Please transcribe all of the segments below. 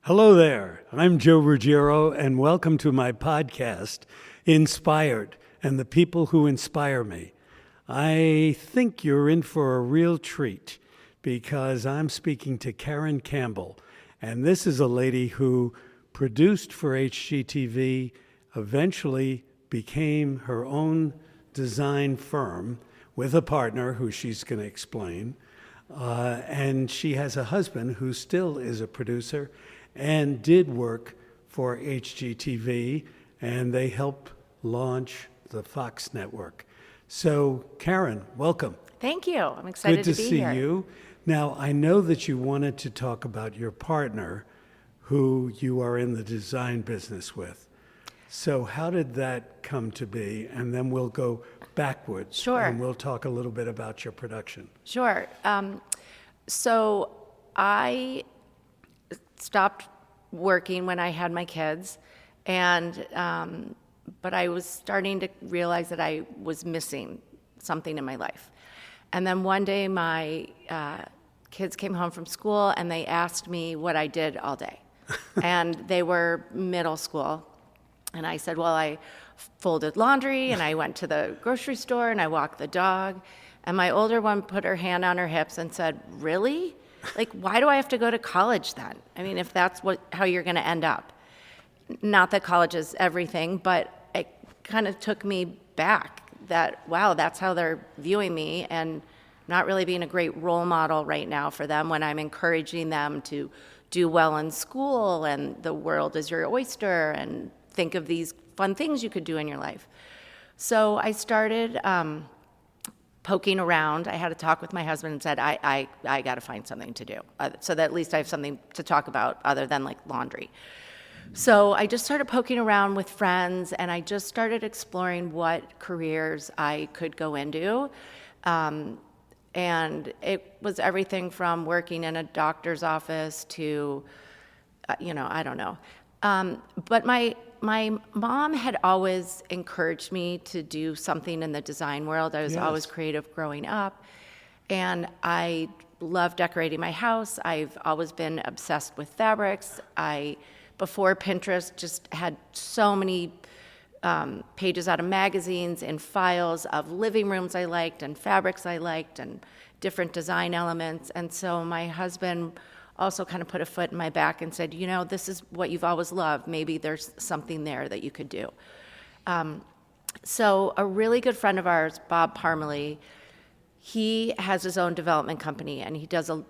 Hello there. I'm Joe Ruggiero, and welcome to my podcast, Inspired, and the people who inspire me. I think you're in for a real treat because I'm speaking to Karen Campbell, and this is a lady who produced for HGTV, eventually became her own design firm with a partner who she's going to explain. And she has a husband who still is a producer and did work for HGTV, and they helped launch the Fox network. So, Karen, welcome. Thank you. I'm excited Good to be see here. you. Now, I know that you wanted to talk about your partner, who you are in the design business with. So how did that come to be? And then we'll go backwards. Sure. And we'll talk a little bit about your production. Sure. So I stopped working when I had my kids, and but I was starting to realize that I was missing something in my life. And then one day my kids came home from school and they asked me what I did all day. And they were middle school. And I said, well, I folded laundry and I went to the grocery store and I walked the dog. And my older one put her hand on her hips and said, really? Like, why do I have to go to college then? I mean, if that's how you're going to end up. Not that college is everything, but it kind of took me back that, wow, that's how they're viewing me, and not really being a great role model right now for them when I'm encouraging them to do well in school and the world is your oyster and think of these fun things you could do in your life. So I started poking around. I had a talk with my husband and said, I got to find something to do so that at least I have something to talk about other than like laundry. So I just started poking around with friends, and I just started exploring what careers I could go into. And it was everything from working in a doctor's office to, I don't know. But my mom had always encouraged me to do something in the design world. I was always creative growing up, and I love decorating my house. I've always been obsessed with fabrics. Before Pinterest, just had so many pages out of magazines and files of living rooms I liked and fabrics I liked and different design elements. And so my husband also kind of put a foot in my back and said, this is what you've always loved. Maybe there's something there that you could do. So a really good friend of ours, Bob Parmalee, he has his own development company, and he does a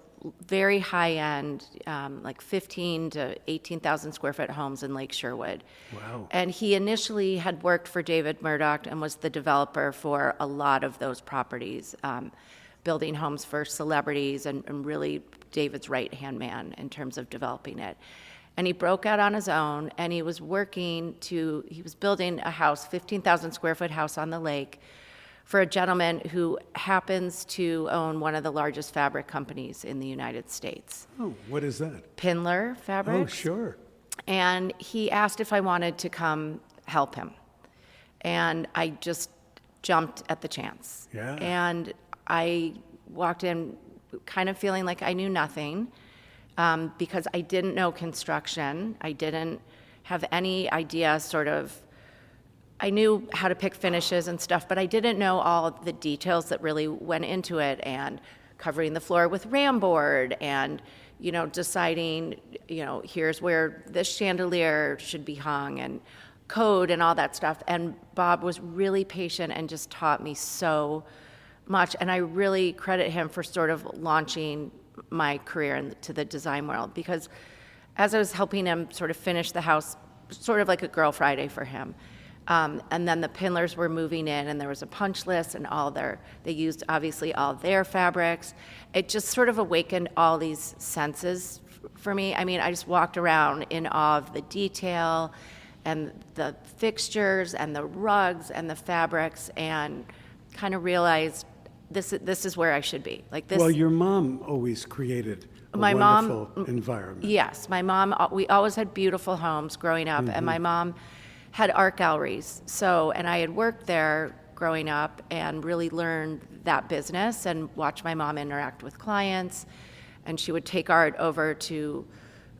very high-end, like 15 to 18,000 square foot homes in Lake Sherwood. Wow. And he initially had worked for David Murdoch and was the developer for a lot of those properties, building homes for celebrities and really David's right-hand man in terms of developing it. And he broke out on his own, and he was building a house, 15,000 square foot house on the lake, for a gentleman who happens to own one of the largest fabric companies in the United States. Oh, what is that? Pindler Fabrics. Oh, sure. And he asked if I wanted to come help him. And I just jumped at the chance. Yeah. And I walked in kind of feeling like I knew nothing because I didn't know construction. I didn't have any idea I knew how to pick finishes and stuff, but I didn't know all the details that really went into it, and covering the floor with ram board and, deciding, here's where this chandelier should be hung and code and all that stuff. And Bob was really patient and just taught me so much. And I really credit him for sort of launching my career into the design world, because as I was helping him sort of finish the house, sort of like a Girl Friday for him, and then the Pindlers were moving in, and there was a punch list, and they used obviously all their fabrics. It just sort of awakened all these senses for me. I mean, I just walked around in awe of the detail and the fixtures and the rugs and the fabrics, and kind of realized this is where I should be. Like this. Well, your mom always created a wonderful environment. Yes, my mom, we always had beautiful homes growing up, and my mom had art galleries. And I had worked there growing up and really learned that business and watched my mom interact with clients. And she would take art over to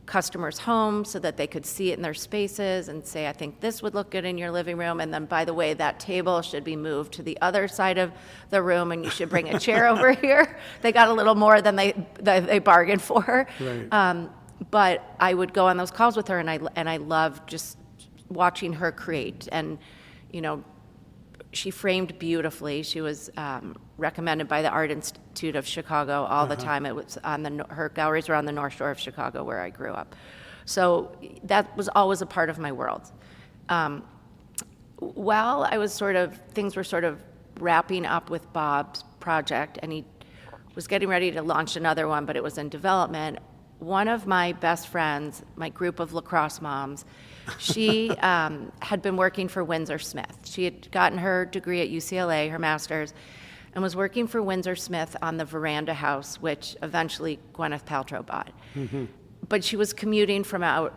customers' homes so that they could see it in their spaces and say, I think this would look good in your living room. And then, by the way, that table should be moved to the other side of the room and you should bring a chair over here. They got a little more than they bargained for. Right. But I would go on those calls with her, and I loved just watching her create. And, you know, she framed beautifully. She was recommended by the Art Institute of Chicago all the time. It was her galleries were on the North Shore of Chicago, where I grew up. So that was always a part of my world. While things were sort of wrapping up with Bob's project, and he was getting ready to launch another one, but it was in development. One of my best friends, my group of lacrosse moms, she had been working for Windsor Smith. She had gotten her degree at UCLA, her master's, and was working for Windsor Smith on the Veranda House, which eventually Gwyneth Paltrow bought. Mm-hmm. But she was commuting from out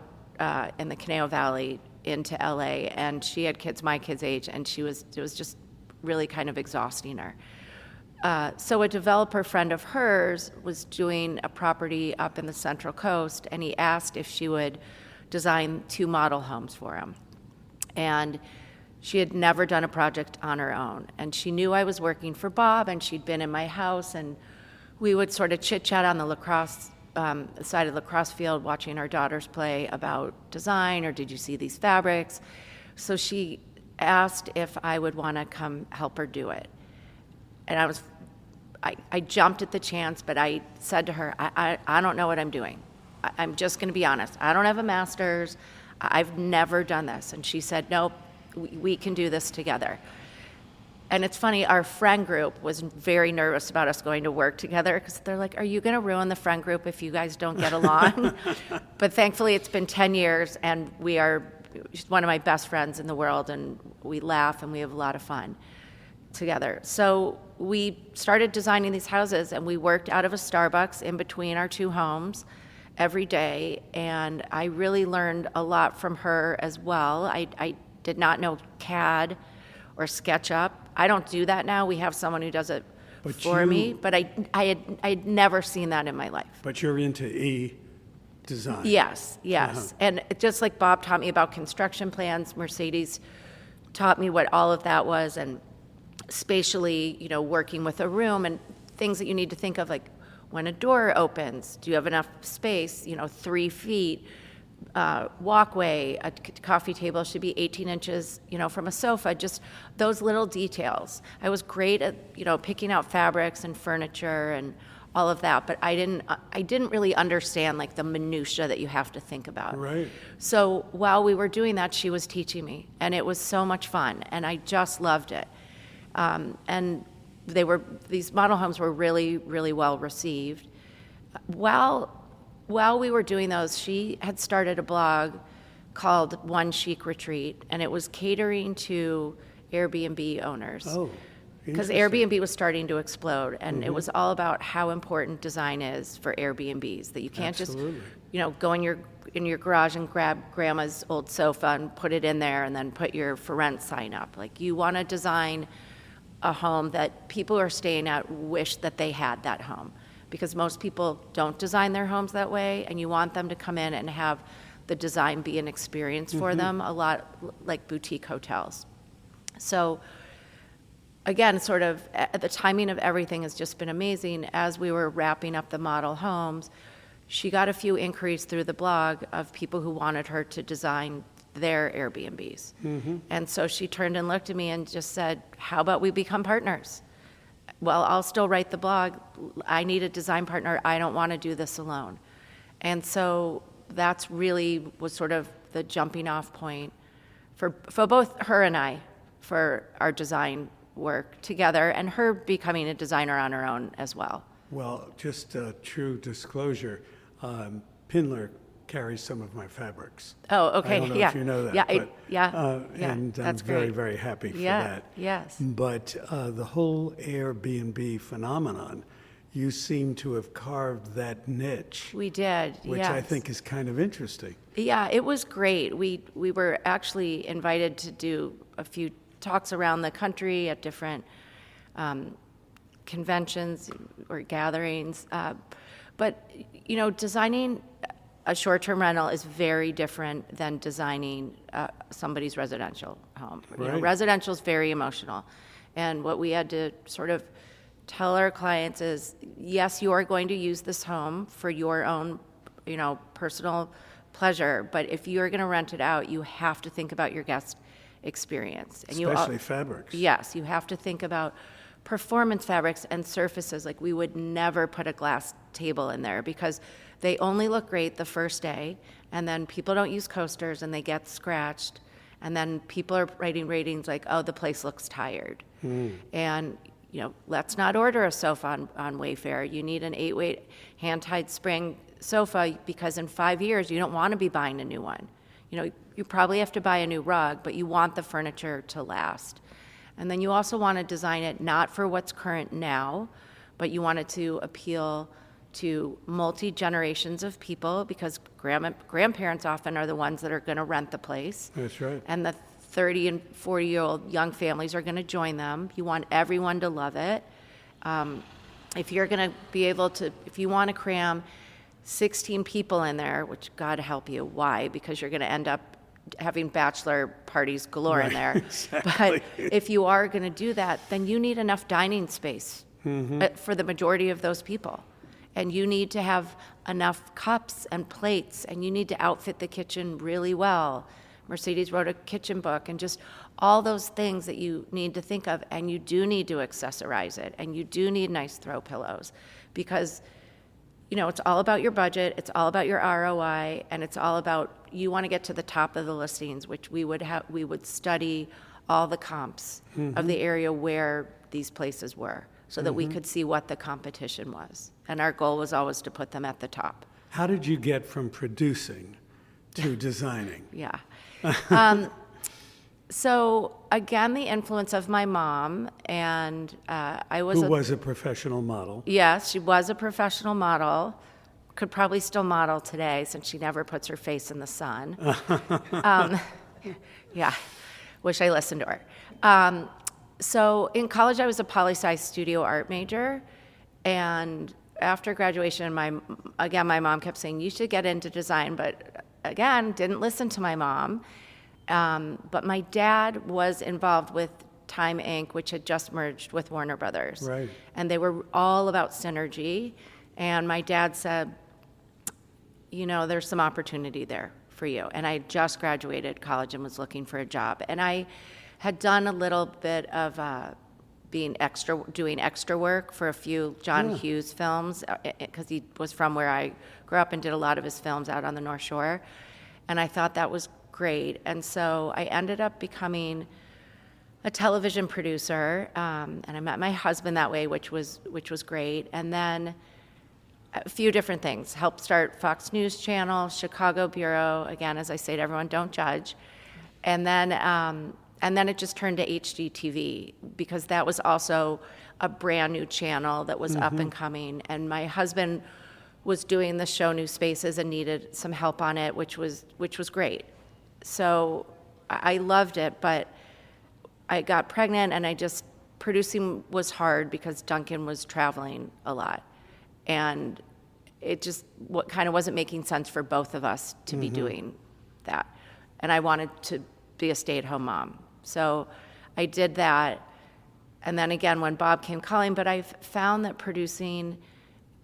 in the Conejo Valley into LA, and she had kids my kids' age, and it was just really kind of exhausting her. So a developer friend of hers was doing a property up in the Central Coast, and he asked if she would design 2 model homes for him. And she had never done a project on her own. And she knew I was working for Bob, and she'd been in my house, and we would sort of chit-chat on the lacrosse side of the lacrosse field, watching our daughters play about design, or did you see these fabrics? So she asked if I would want to come help her do it. And I jumped at the chance, but I said to her, I don't know what I'm doing. I'm just going to be honest. I don't have a master's. I've never done this. And she said, nope, we can do this together. And it's funny, our friend group was very nervous about us going to work together, because they're like, are you going to ruin the friend group if you guys don't get along? But thankfully, it's been 10 years, and she's one of my best friends in the world, and we laugh and we have a lot of fun together. So we started designing these houses, and we worked out of a Starbucks in between our 2 homes every day, and I really learned a lot from her as well. I did not know CAD or SketchUp. I don't do that now. We have someone who does it for me, but I had never seen that in my life. But you're into design. Yes. And just like Bob taught me about construction plans, Mercedes taught me what all of that was, and spatially, working with a room and things that you need to think of, like when a door opens, do you have enough space, 3 feet, walkway, a coffee table should be 18 inches, from a sofa, just those little details. I was great at, picking out fabrics and furniture and all of that, but I didn't really understand like the minutia that you have to think about. Right. So while we were doing that, she was teaching me, and it was so much fun, and I just loved it. And these model homes were really, really well received. While we were doing those, she had started a blog called One Chic Retreat, and it was catering to Airbnb owners. Oh, because interesting. Airbnb was starting to explode, and it was all about how important design is for Airbnbs, that you can't Absolutely. just, go in your garage and grab grandma's old sofa and put it in there and then put your for rent sign up. Like, you want to design a home that people who are staying at wish that they had that home, because most people don't design their homes that way, and you want them to come in and have the design be an experience for them, a lot like boutique hotels. So again, sort of the timing of everything has just been amazing. As we were wrapping up the model homes, she got a few inquiries through the blog of people who wanted her to design their Airbnbs. And so she turned and looked at me and just said, how about we become partners? Well, I'll still write the blog. I need a design partner. I don't want to do this alone. And so that's really was sort of the jumping off point for both her and I, for our design work together, and her becoming a designer on her own as well. Well, just a true disclosure, Pindler carries some of my fabrics. Oh, okay. I don't know if you know that. And I'm that's very, great. very happy for Yeah, that. yes. But the whole Airbnb phenomenon, you seem to have carved that niche. We did, Which yes. I think is kind of interesting. Yeah, it was great. We were actually invited to do a few talks around the country at different conventions or gatherings. But, designing a short-term rental is very different than designing somebody's residential home. Right. Residential is very emotional. And what we had to sort of tell our clients is, yes, you are going to use this home for your own, personal pleasure, but if you're going to rent it out, you have to think about your guest experience. And Especially fabrics. Yes, you have to think about performance fabrics and surfaces. Like, we would never put a glass table in there because they only look great the first day, and then people don't use coasters and they get scratched, and then people are writing ratings like, oh, the place looks tired. And let's not order a sofa on Wayfair. You need an 8-weight hand-tied spring sofa because in 5 years you don't want to be buying a new one. You probably have to buy a new rug, but you want the furniture to last. And then you also want to design it not for what's current now, but you want it to appeal to multi-generations of people, because grandparents often are the ones that are going to rent the place. That's right. And the 30 and 40-year-old young families are going to join them. You want everyone to love it. If you're going to be able to, if you want to cram 16 people in there, which God help you, why? Because you're going to end up having bachelor parties galore in there. Exactly. But if you are going to do that, then you need enough dining space for the majority of those people. And you need to have enough cups and plates, and you need to outfit the kitchen really well. Mercedes wrote a kitchen book, and just all those things that you need to think of, and you do need to accessorize it, and you do need nice throw pillows, because it's all about your budget, it's all about your ROI, and it's all about, you want to get to the top of the listings, which we would study all the comps of the area where these places were, so that we could see what the competition was. And our goal was always to put them at the top. How did you get from producing to designing? Yeah. So again, the influence of my mom, and I was Who was a professional model. Yes, she was a professional model. Could probably still model today since she never puts her face in the sun. Yeah, wish I listened to her. So in college, I was a poli-sci studio art major, and after graduation, my mom kept saying, you should get into design, but again, didn't listen to my mom. But my dad was involved with Time Inc., which had just merged with Warner Brothers. Right. And they were all about synergy. And my dad said, there's some opportunity there for you. And I just graduated college and was looking for a job. And I had done a little bit of doing extra work for a few John Hughes films, because he was from where I grew up and did a lot of his films out on the North Shore. And I thought that was great. And so I ended up becoming a television producer, and I met my husband that way, which was great. And then a few different things. Helped start Fox News Channel, Chicago Bureau. Again, as I say to everyone, don't judge. And then it just turned to HGTV, because that was also a brand new channel that was up and coming. And my husband was doing the show New Spaces and needed some help on it, which was great. So I loved it, but I got pregnant, and producing was hard because Duncan was traveling a lot. And it just wasn't making sense for both of us to be doing that. And I wanted to be a stay-at-home mom. So I did that. And then again, when Bob came calling, but I've found that producing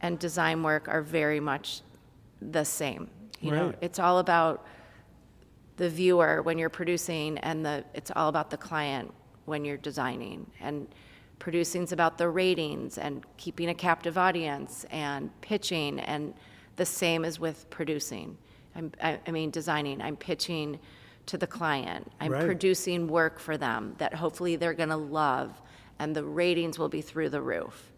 and design work are very much the same. It's all about the viewer when you're producing, and it's all about the client when you're designing. And producing's about the ratings and keeping a captive audience and pitching, and the same as with producing. Designing. I'm pitching to the client. I'm producing work for them that hopefully they're going to love, and the ratings will be through the roof.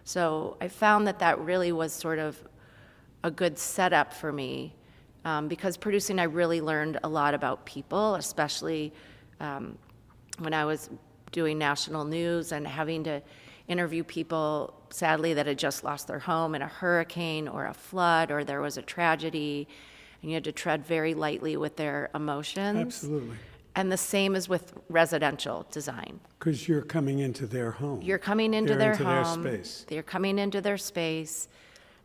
So I found that really was sort of a good setup for me, because producing, I really learned a lot about people, especially when I was doing national news and having to interview people, sadly, that had just lost their home in a hurricane or a flood, or there was a tragedy, and you had to tread very lightly with their emotions. Absolutely. And the same is with residential design. Because you're coming into their home. You're coming into their home. Their space. They're coming into their space.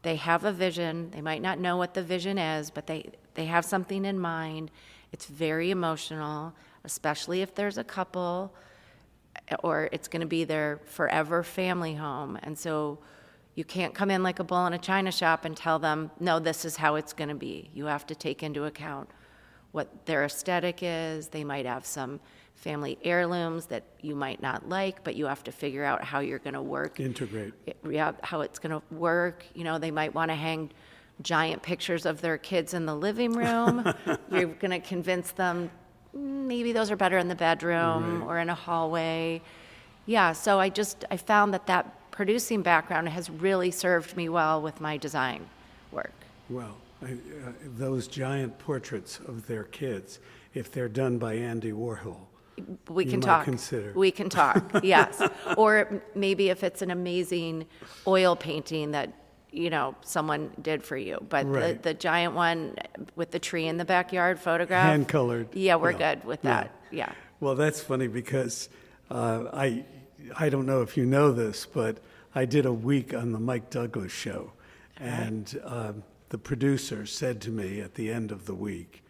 they have a vision. They might not know what the vision is, but they have something in mind. It's very emotional, especially if there's a couple, or it's going to be their forever family home. And so you can't come in like a bull in a china shop and tell them, no, this is how it's going to be. You have to take into account what their aesthetic is. They might have some family heirlooms that you might not like, but you have to figure out how you're going to work. Integrate. Yeah, how it's going to work. You know, they might want to hang giant pictures of their kids in the living room. You're going to convince them maybe those are better in the bedroom or in a hallway. Yeah, so I found that producing background has really served me well with my design work. Well, those giant portraits of their kids, if they're done by Andy Warhol, We you can might talk. consider. We can talk, yes. Or maybe if it's an amazing oil painting that, you know, someone did for you. But Right. the giant one with the tree in the backyard photograph. Hand-colored. Yeah, we're Yeah. good with that. Yeah. Well, that's funny because I don't know if you know this, but I did a week on the Mike Douglas show, and the producer said to me at the end of the week,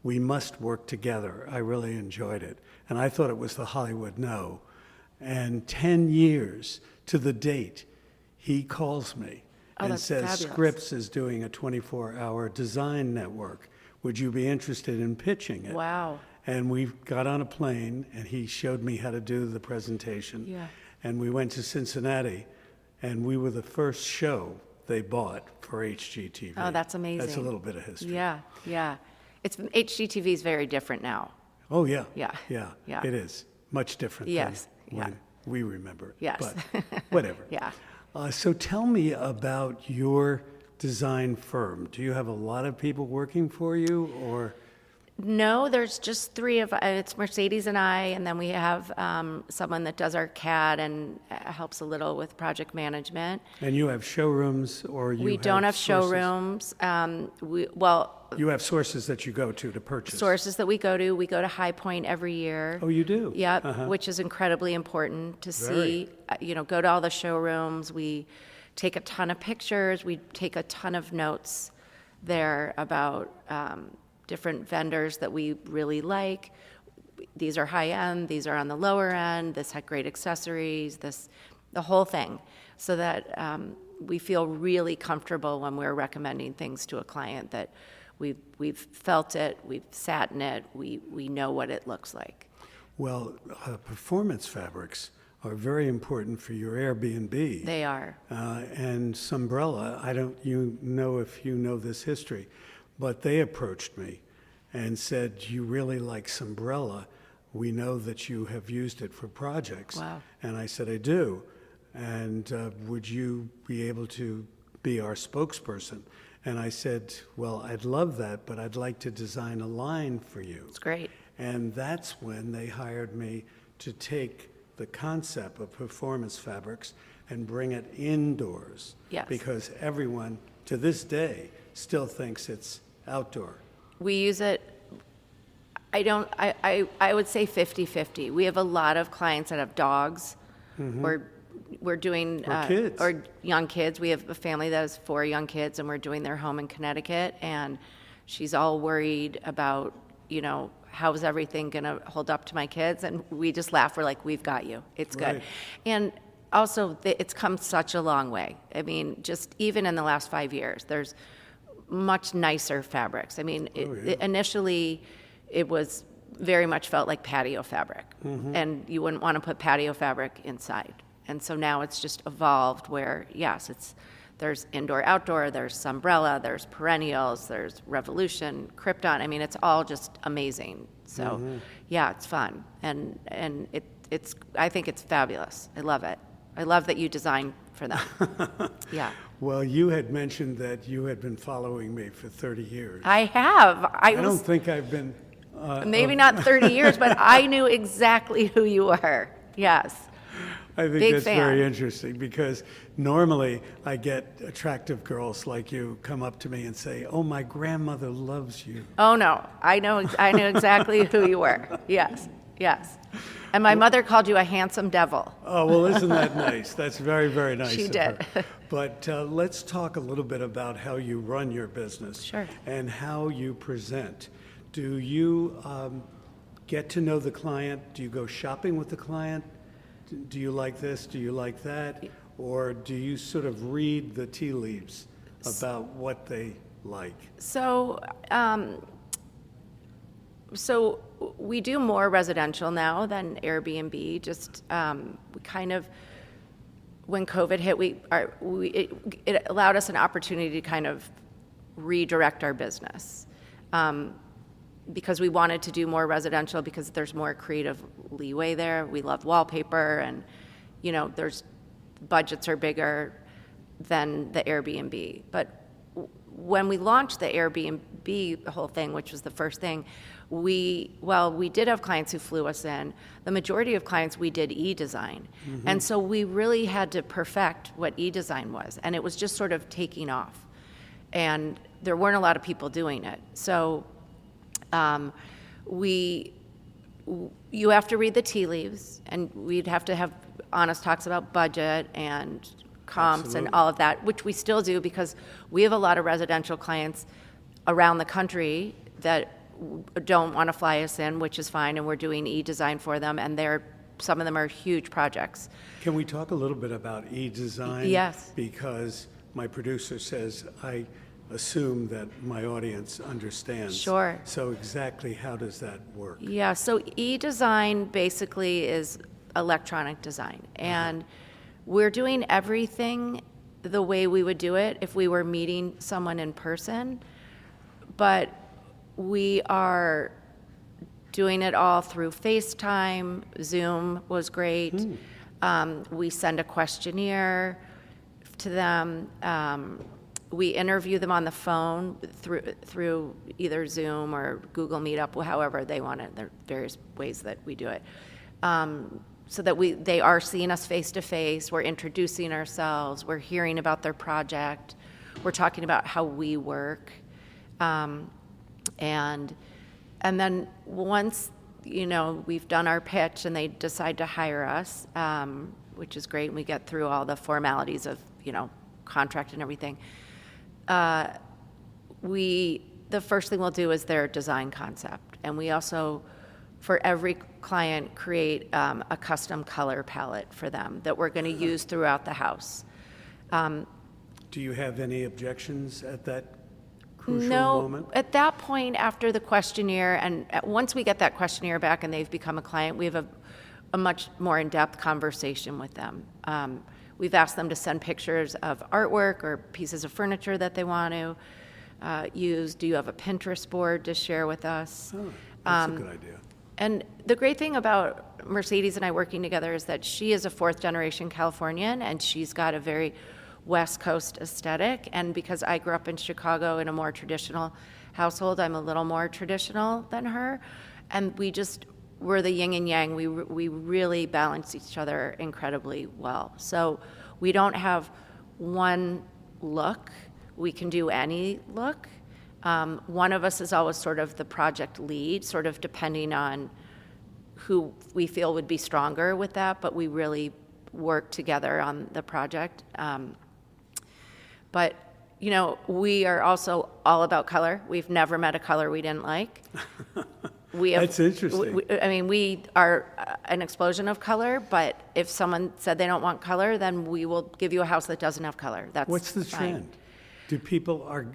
"We must work together." I really enjoyed it, and I thought it was the Hollywood No. And 10 years to the date, he calls me Oh, and that's says, fabulous. "Scripps is doing a 24-hour design network. Would you be interested in pitching it?" Wow. And we got on a plane, and he showed me how to do the presentation. Yeah. And we went to Cincinnati, and we were the first show they bought for HGTV. Oh, that's amazing. That's a little bit of history. Yeah, yeah. HGTV is very different now. Oh, yeah. Yeah. Yeah. Yeah. It is. Much different Yes. than Yeah. when we remember it. Yes. But whatever. Yeah. So tell me about your design firm. Do you have a lot of people working for you, or? No, there's just three of it's Mercedes and I, and then we have someone that does our CAD and helps a little with project management. And you have showrooms, or you We don't have sources? showrooms. You have sources that you go to purchase. Sources that we go to High Point every year. Oh, you do? Yep, Uh-huh. which is incredibly important to Very. see. Go to all the showrooms. We take a ton of pictures. We take a ton of notes there about different vendors that we really like. These are high end. These are on the lower end. This had great accessories. The whole thing, so that we feel really comfortable when we're recommending things to a client that we've felt it, we've sat in it, we know what it looks like. Well, performance fabrics are very important for your Airbnb. They are. And Sumbrella, if you know this history, but they approached me and said, "You really like Sumbrella. We know that you have used it for projects." Wow. And I said, "I do. And would you be able to be our spokesperson?" And I said, "Well, I'd love that, but I'd like to design a line for you." It's great. And that's when they hired me to take the concept of performance fabrics and bring it indoors. Yes. Because everyone, to this day, still thinks it's outdoor. We use it, I would say 50-50. We have a lot of clients that have dogs, or we're doing... Or kids. Or young kids. We have a family that has 4 young kids, and we're doing their home in Connecticut, and she's all worried about, how's everything going to hold up to my kids? And we just laugh. We're like, we've got you. It's good. Right. And also, it's come such a long way. I mean, just even in the last 5 years, there's much nicer fabrics. I mean, initially, it was very much felt like patio fabric, and you wouldn't want to put patio fabric inside. And so now it's just evolved where, yes, there's indoor, outdoor, there's Sumbrella, there's Perennials, there's Revolution, Krypton. I mean, it's all just amazing. So, yeah, it's fun, and it's. I think it's fabulous. I love it. I love that you design for them. Yeah. Well, you had mentioned that you had been following me for 30 years. I have. I don't think I've been... maybe not 30 years, but I knew exactly who you were. Yes. I think Big that's fan. very interesting because normally I get attractive girls like you come up to me and say, "Oh, my grandmother loves you." Oh, no. I know exactly who you were. Yes. Yes. And my mother called you a handsome devil. Oh, well, isn't that nice? That's very, very nice She of did. her. But let's talk a little bit about how you run your business. Sure. And how you present. Do you get to know the client? Do you go shopping with the client? Do you like this? Do you like that? Or do you sort of read the tea leaves about what they like? So, so we do more residential now than Airbnb. Just we kind of, when COVID hit, it allowed us an opportunity to kind of redirect our business, because we wanted to do more residential because there's more creative leeway there. We love wallpaper, and there's budgets are bigger than the Airbnb. But when we launched the Airbnb, the whole thing, which was the first thing, we did have clients who flew us in. The majority of clients, we did e-design. Mm-hmm. And so we really had to perfect what e-design was. And it was just sort of taking off. And there weren't a lot of people doing it. So you have to read the tea leaves, and we'd have to have honest talks about budget and comps. Absolutely. And all of that, which we still do because we have a lot of residential clients around the country that don't want to fly us in, which is fine, and we're doing e-design for them, and some of them are huge projects. Can we talk a little bit about e-design? Yes. Because my producer says I assume that my audience understands. Sure. So exactly how does that work? Yeah, so e-design basically is electronic design, and we're doing everything the way we would do it if we were meeting someone in person, but we are doing it all through FaceTime. Zoom was great. We send a questionnaire to them. We interview them on the phone through either Zoom or Google Meetup, however they want it. There are various ways that we do it. So that they are seeing us face to face. We're introducing ourselves. We're hearing about their project. We're talking about how we work. And then once we've done our pitch and they decide to hire us, which is great, and we get through all the formalities of contract and everything, the first thing we'll do is their design concept, and we also, for every client, create a custom color palette for them that we're going to use throughout the house. Do you have any objections at that crucial moment? No, at that point, after the questionnaire, and once we get that questionnaire back and they've become a client, we have a much more in-depth conversation with them. We've asked them to send pictures of artwork or pieces of furniture that they want to use. Do you have a Pinterest board to share with us? Oh, that's a good idea. And the great thing about Mercedes and I working together is that she is a fourth-generation Californian, and she's got a very West Coast aesthetic. And because I grew up in Chicago in a more traditional household, I'm a little more traditional than her. And we're the yin and yang. We really balance each other incredibly well. So we don't have one look. We can do any look. One of us is always sort of the project lead, sort of depending on who we feel would be stronger with that, but we really work together on the project. But, we are also all about color. We've never met a color we didn't like. That's interesting. We are an explosion of color, but if someone said they don't want color, then we will give you a house that doesn't have color. What's the fine. trend? Do people are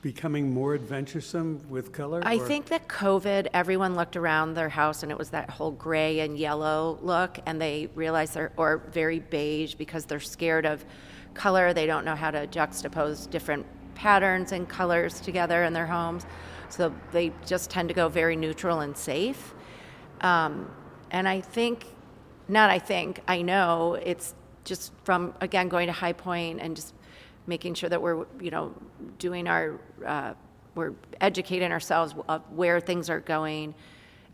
becoming more adventuresome with color? I think that COVID, everyone looked around their house and it was that whole gray and yellow look, and they realized or very beige, because they're scared of color. They don't know how to juxtapose different patterns and colors together in their homes. So they just tend to go very neutral and safe. And I know it's just from, again, going to High Point and just making sure that we're, doing we're educating ourselves of where things are going.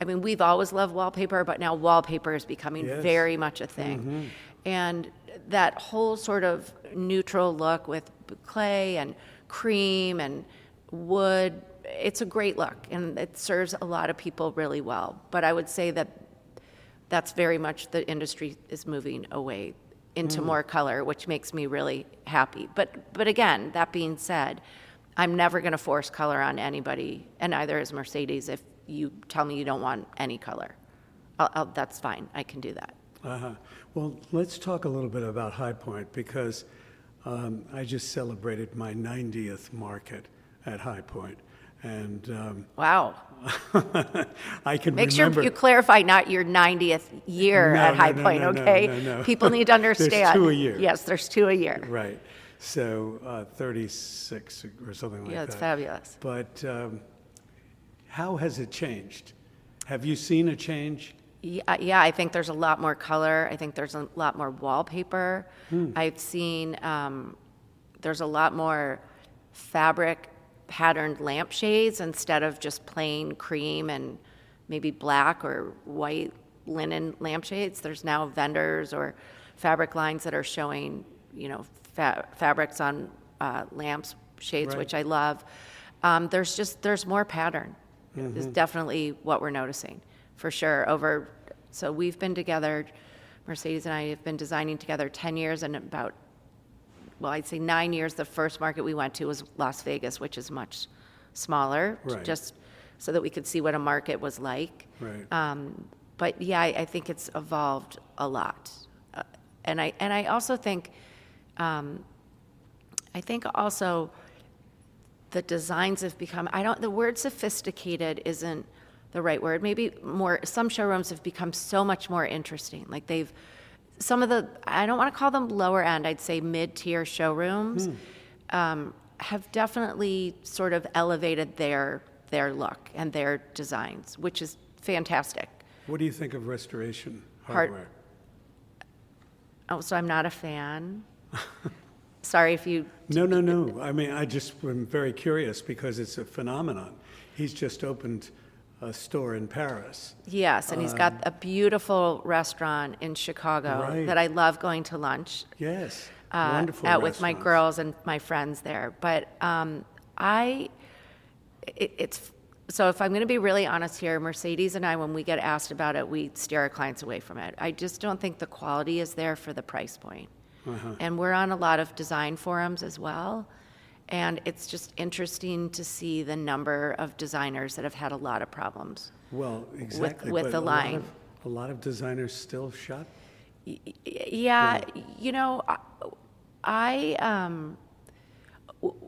We've always loved wallpaper, but now wallpaper is becoming very much a thing. Mm-hmm. And that whole sort of neutral look with clay and cream and wood, it's a great look, and it serves a lot of people really well. But I would say that that's very much the industry is moving away into more color, which makes me really happy. But again, that being said, I'm never going to force color on anybody, and neither is Mercedes. If you tell me you don't want any color, that's fine. I can do that. Uh-huh. Well, let's talk a little bit about High Point, because I just celebrated my 90th market at High Point. And Wow. I can Make remember. sure you clarify not your 90th year No, at High no, Point, no, no, okay? no. People need to understand. There's 2 a year. Yes, there's 2 a year. Right. So 36 or something like Yeah, that. it's fabulous. But how has it changed? Have you seen a change? Yeah, I think there's a lot more color. I think there's a lot more wallpaper. I've seen there's a lot more fabric patterned lampshades instead of just plain cream and maybe black or white linen lampshades. There's now vendors or fabric lines that are showing, fabrics on lamps shades, Right. which I love. There's more pattern. Is definitely what we're noticing, for sure. So we've been together, Mercedes and I have been designing together 10 years, and I'd say 9 years. The first market we went to was Las Vegas, which is much smaller, Right. just so that we could see what a market was like. Right. But yeah, I think it's evolved a lot, and I also think, also the designs have become. The word sophisticated isn't the right word. Maybe more. Some showrooms have become so much more interesting. Like some of the, I don't want to call them lower end, I'd say mid-tier showrooms, have definitely sort of elevated their look and their designs, which is fantastic. What do you think of Restoration Hardware? Oh, so I'm not a fan. Sorry if you... No. I mean, I just am very curious because it's a phenomenon. He's just opened a store in Paris. Yes, and he's got a beautiful restaurant in Chicago Right. that I love going to lunch. Yes, wonderful out with my restaurants. girls and my friends there. But so if I'm going to be really honest here, Mercedes and I, when we get asked about it, we steer our clients away from it. I just don't think the quality is there for the price point. And we're on a lot of design forums as well. And it's just interesting to see the number of designers that have had a lot of problems. Well, exactly. with but the line. A lot of designers still shop. Yeah,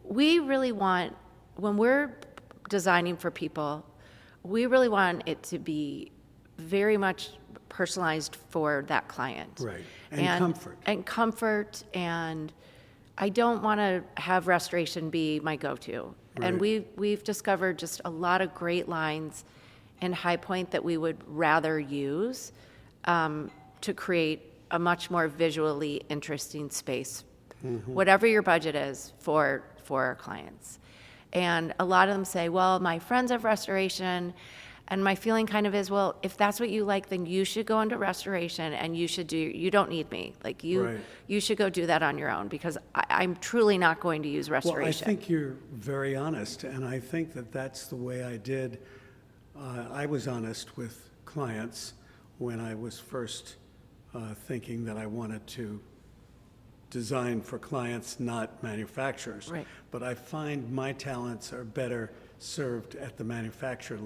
we really want, when we're designing for people, we really want it to be very much personalized for that client. Right. And comfort. And comfort, and I don't want to have restoration be my go-to. Right. And we've discovered just a lot of great lines in High Point that we would rather use to create a much more visually interesting space, whatever your budget is for our clients. And a lot of them say, well, my friends have restoration, and my feeling kind of is, well, if that's what you like, then you should go into restoration, and you don't need me. Like Right. you should go do that on your own, because I'm truly not going to use restoration. Well, I think you're very honest, and I think that that's the way I did. I was honest with clients when I was first thinking that I wanted to design for clients, not manufacturers. Right. But I find my talents are better served at the manufacturer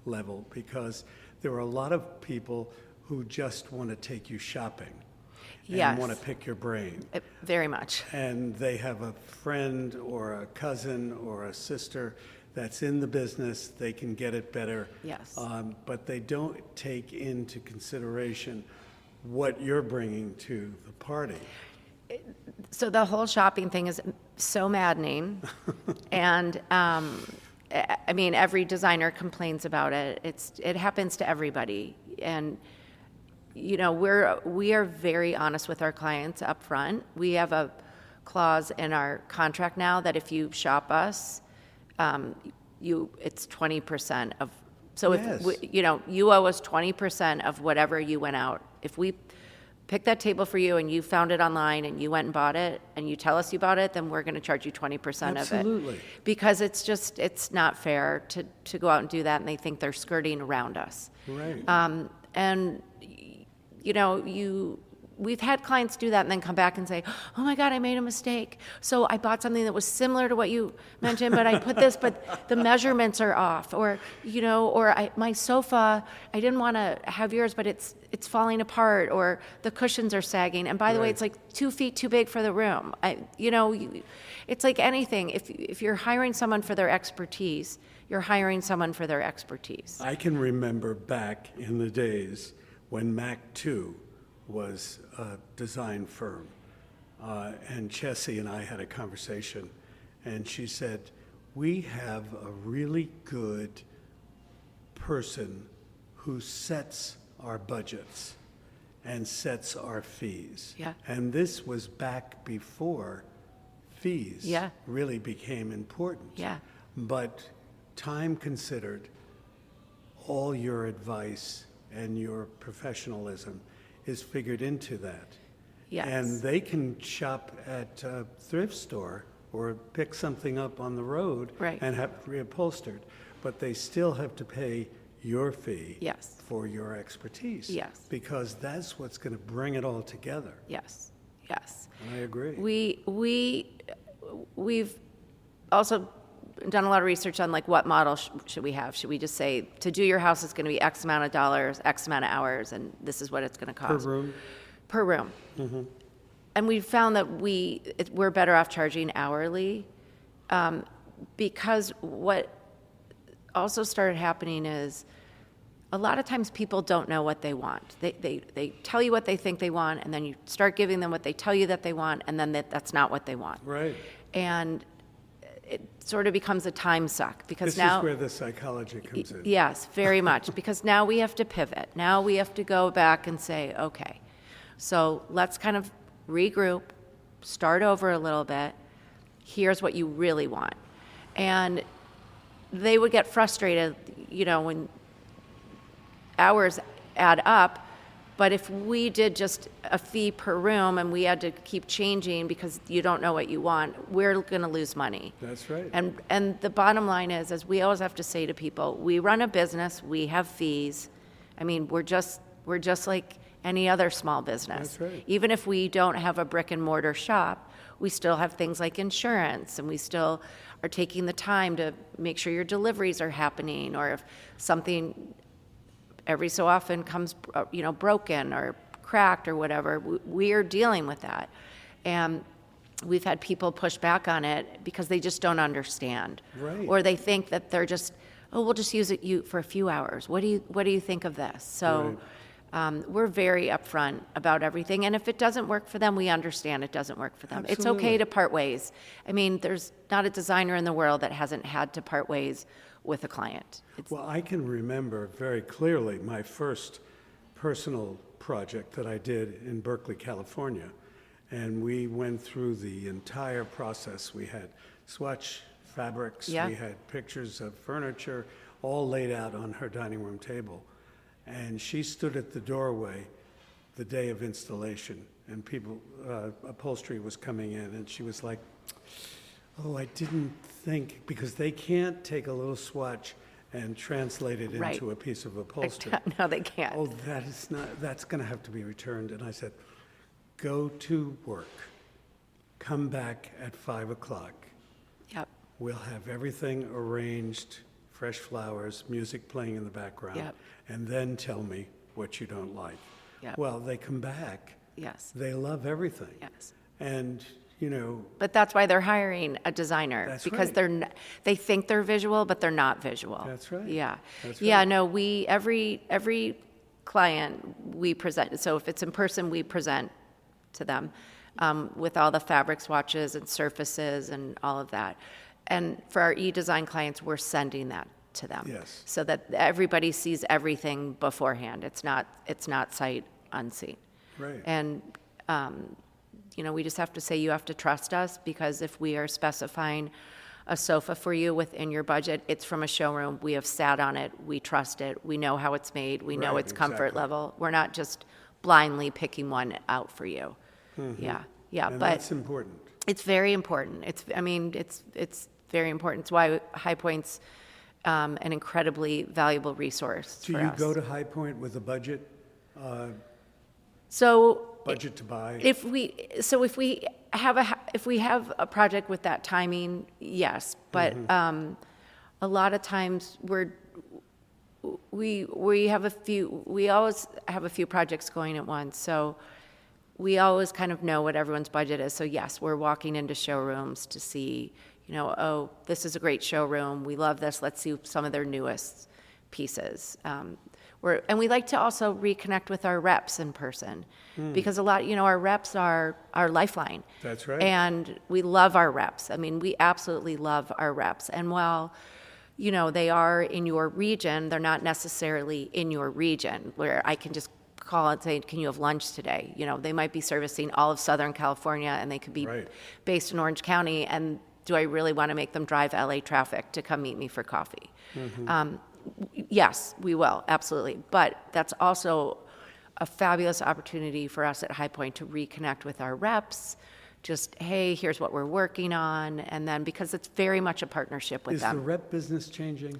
level because there are a lot of people who just want to take you shopping and Yes. want to pick your brain. Very much. And they have a friend or a cousin or a sister that's in the business, they can get it better. Yes. But they don't take into consideration what you're bringing to the party. So the whole shopping thing is so maddening, and I mean, every designer complains about it. It happens to everybody, and we are very honest with our clients up front. We have a clause in our contract now that if you shop us, it's 20% of. So Yes. if you owe us 20% of whatever you went out. If we pick that table for you and you found it online and you went and bought it and you tell us you bought it, then we're going to charge you 20% of it. Absolutely. Because it's not fair to go out and do that, and they think they're skirting around us. Right. And we've had clients do that and then come back and say, oh my God, I made a mistake. So I bought something that was similar to what you mentioned, but I put this, but the measurements are off. Or, my sofa, I didn't want to have yours, but it's falling apart, or the cushions are sagging. And by the way, Right. it's like 2 feet too big for the room. It's like anything. If you're hiring someone for their expertise, you're hiring someone for their expertise. I can remember back in the days when Mac 2 was a design firm, and Chessie and I had a conversation, and she said, we have a really good person who sets our budgets and sets our fees. Yeah. And this was back before fees Yeah. really became important. Yeah. But time considered, all your advice and your professionalism is figured into that. Yes. And they can shop at a thrift store or pick something up on the road Right. and have it reupholstered, but they still have to pay your fee Yes. for your expertise. Yes. Because that's what's going to bring it all together. Yes, yes. I agree. We've also done a lot of research on like what model should we have? Should we just say to do your house is going to be X amount of dollars, X amount of hours, and this is what it's going to Per cost room? per room. And we found that we're better off charging hourly, because what also started happening is a lot of times people don't know what they want. They tell you what they think they want, and then you start giving them what they tell you that they want, and then that's not what they want. Right. And it sort of becomes a time suck, because This now... is where the psychology comes in. Yes, very much, because now we have to pivot. Now we have to go back and say, okay, so let's kind of regroup, start over a little bit. Here's what you really want. And they would get frustrated, when hours add up. But if we did just a fee per room and we had to keep changing because you don't know what you want, we're going to lose money. That's right. And the bottom line is we always have to say to people, we run a business, we have fees. I mean, we're just like any other small business. That's right. Even if we don't have a brick and mortar shop, we still have things like insurance, and we still are taking the time to make sure your deliveries are happening, or if something every so often comes, broken or cracked or whatever, we are dealing with that. And we've had people push back on it because they just don't understand. Right. Or they think that they're just, we'll just use it for a few hours. What do you think of this? So we're very upfront about everything. And if it doesn't work for them, we understand it doesn't work for them. It's Absolutely. okay to part ways. I mean, there's not a designer in the world that hasn't had to part ways with a client. Well, I can remember very clearly my first personal project that I did in Berkeley, California. And we went through the entire process. We had swatch fabrics, Yeah. we had pictures of furniture, all laid out on her dining room table. And she stood at the doorway the day of installation, and upholstery was coming in, and she was like, oh, I didn't think, because they can't take a little swatch and translate it Right. into a piece of upholstery. No, they can't. Oh, that's going to have to be returned. And I said, go to work. Come back at 5 o'clock. Yep. We'll have everything arranged, fresh flowers, music playing in the background, Yep. and then tell me what you don't like. Yep. Well, they come back. Yes. They love everything. Yes. And, But that's why they're hiring a designer. That's because right. they think they're visual, but they're not visual. That's right. Yeah. That's Yeah, right. no, every client we present, so if it's in person, we present to them with all the fabric swatches and surfaces and all of that. And for our e-design clients, we're sending that to them. Yes. So that everybody sees everything beforehand. It's not sight unseen. Right. And we just have to say, you have to trust us, because if we are specifying a sofa for you within your budget, it's from a showroom. We have sat on it. We trust it. We know how it's made. We know Right, its comfort exactly. level. We're not just blindly picking one out for you. Yeah. Yeah. And But that's important. it's very important. It's very important. It's why High Point's an incredibly valuable resource Do for you us. go to High Point with a budget? So budget to buy? if we have a project with that timing, yes. But a lot of times we always have a few projects going at once. So we always kind of know what everyone's budget is. So yes, we're walking into showrooms to see, oh, this is a great showroom. We love this. Let's see some of their newest pieces. And we like to also reconnect with our reps in person because a lot, our reps are our lifeline. That's right. And we love our reps. I mean, we absolutely love our reps. And while, they are in your region, they're not necessarily in your region where I can just call and say, can you have lunch today? They might be servicing all of Southern California and they could be based in Orange County. And do I really want to make them drive LA traffic to come meet me for coffee? Yes, we will, absolutely. But that's also a fabulous opportunity for us at High Point to reconnect with our reps. Just, hey, here's what we're working on. And then because it's very much a partnership with them. Is the rep business changing?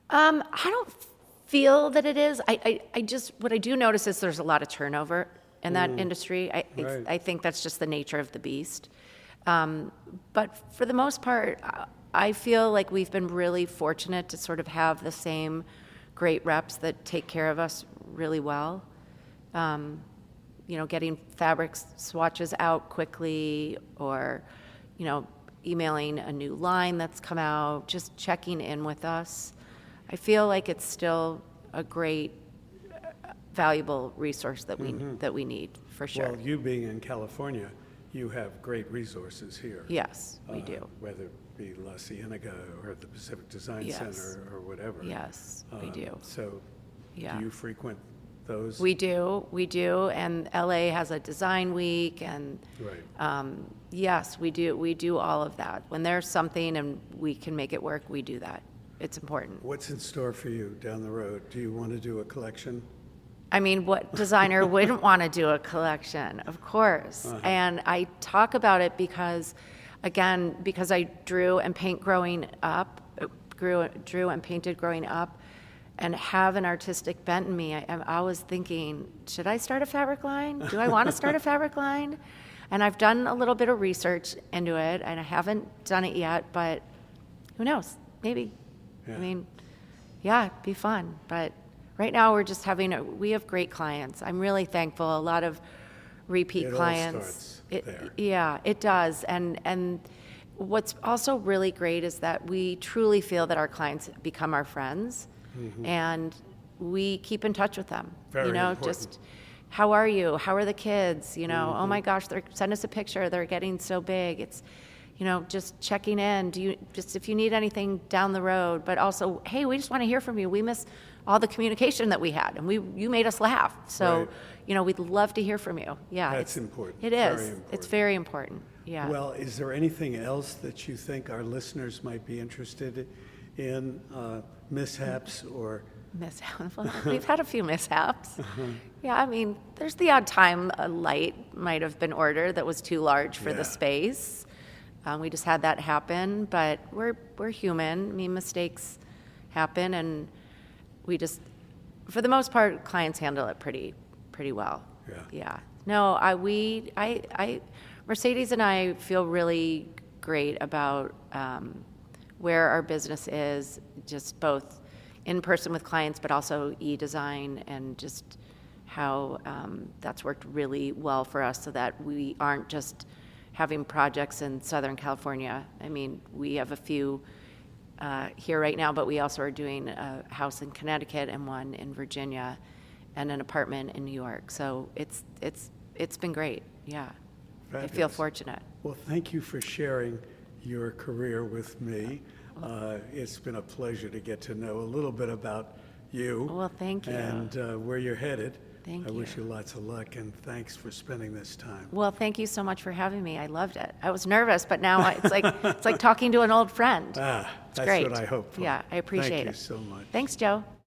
I don't feel that it is. What I do notice is there's a lot of turnover in that industry. I think that's just the nature of the beast. But for the most part, I feel like we've been really fortunate to sort of have the same great reps that take care of us really well. Getting fabric swatches out quickly or, emailing a new line that's come out, just checking in with us. I feel like it's still a great, valuable resource that we need, for sure. Well, you being in California, you have great resources here. Yes, we do. Whether it be La Cienega or the Pacific Design Center or whatever. Yes, we do. So do you frequent those? We do, and LA has a design week, and yes, we do all of that. When there's something and we can make it work, we do that. It's important. What's in store for you down the road? Do you want to do a collection? I mean, what designer wouldn't want to do a collection? Of course. And I talk about it because, again, because I drew and painted growing up, and have an artistic bent in me, I'm always thinking, should I start a fabric line? Do I want to start a fabric line? And I've done a little bit of research into it, and I haven't done it yet, but who knows? Maybe. Yeah. I mean, it'd be fun. But right now we're just we have great clients. I'm really thankful. A lot of repeat clients. All starts there. Yeah, it does. And what's also really great is that we truly feel that our clients become our friends, and we keep in touch with them. Very important. Just how are you? How are the kids? Oh my gosh, send us a picture. They're getting so big. It's just checking in. If you need anything down the road, but also, hey, we just want to hear from you. We miss all the communication that we had, and you made us laugh. So, we'd love to hear from you. Yeah. That's important. It is. Very important. It's very important. Yeah. Well, is there anything else that you think our listeners might be interested in, mishaps or? Well, we've had a few mishaps. Yeah, I mean, there's the odd time a light might have been ordered that was too large for the space. We just had that happen, but we're human. I mean, mistakes happen, and we just, for the most part, clients handle it pretty well. Yeah. No, Mercedes and I feel really great about where our business is, just both in person with clients, but also e-design, and just how that's worked really well for us, so that we aren't just having projects in Southern California. I mean, we have a few here right now, but we also are doing a house in Connecticut and one in Virginia and an apartment in New York. So it's been great. Yeah. Fabulous. I feel fortunate. Well, thank you for sharing your career with me. It's been a pleasure to get to know a little bit about you. Well, thank you. And where you're headed. Thank I you. wish you lots of luck, and thanks for spending this time. Well, thank you so much for having me. I loved it. I was nervous, but now it's like talking to an old friend. That's great. what I hope for. Yeah, I appreciate Thank it. you so much. Thanks, Joe.